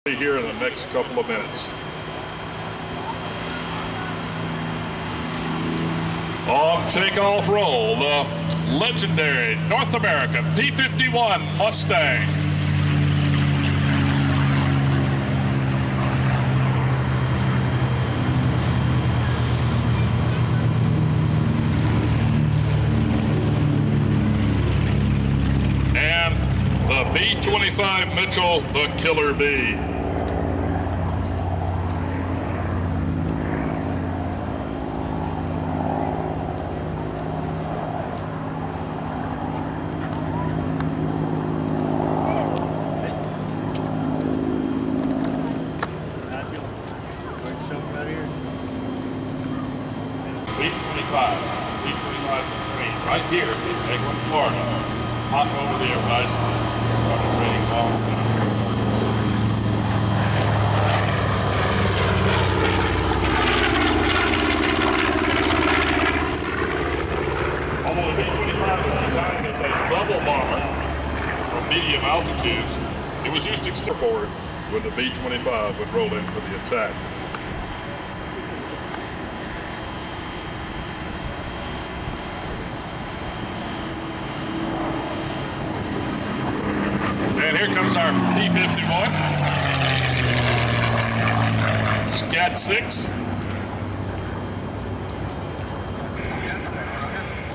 Here in the next couple of minutes. On takeoff roll, the legendary North American P-51 Mustang. And the B-25 Mitchell, the Killer Bee. B-25 right here in Eglin, Florida. Hop over the horizon. Started training long. Although the B-25 was designed as a level bomber from medium altitudes, it was used to forward when the B-25 would roll in for the attack. And here comes our P-51, Scat VI.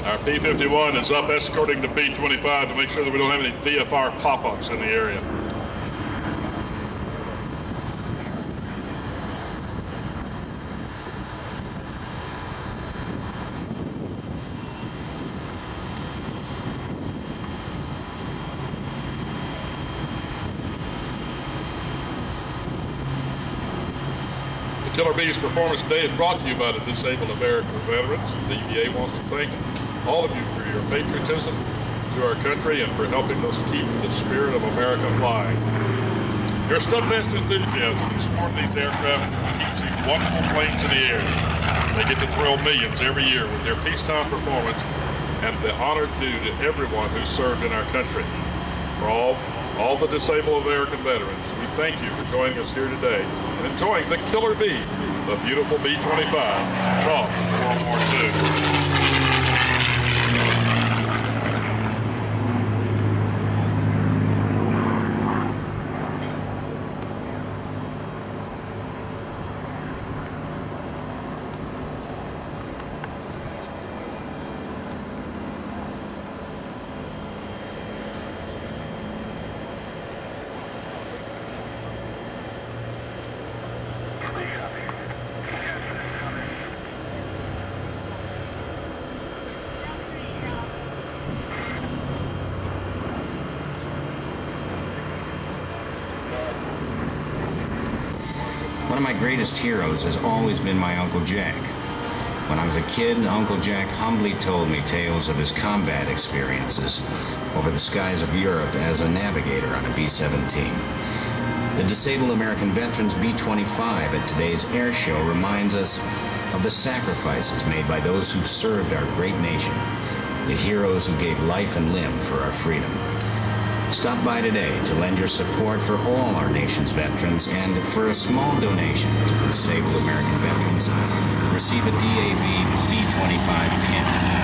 Our P-51 is up escorting the B-25 to make sure that we don't have any VFR pop-ups in the area. Killer Bee's Performance Day is brought to you by the Disabled American Veterans. The DVA wants to thank all of you for your patriotism to our country and for helping us keep the spirit of America flying. Your steadfast enthusiasm in support of these aircraft keeps these wonderful planes in the air. They get to thrill millions every year with their peacetime performance and the honor due to everyone who served in our country. For all the disabled American veterans, we thank you for joining us here today and enjoying the Killer Bee, the beautiful B-25 from World War II. One of my greatest heroes has always been my Uncle Jack. When I was a kid, Uncle Jack humbly told me tales of his combat experiences over the skies of Europe as a navigator on a B-17. The Disabled American Veterans B-25 at today's air show reminds us of the sacrifices made by those who served our great nation, the heroes who gave life and limb for our freedom. Stop by today to lend your support for all our nation's veterans, and for a small donation to the Disabled American Veterans, receive a DAV B-25 pin.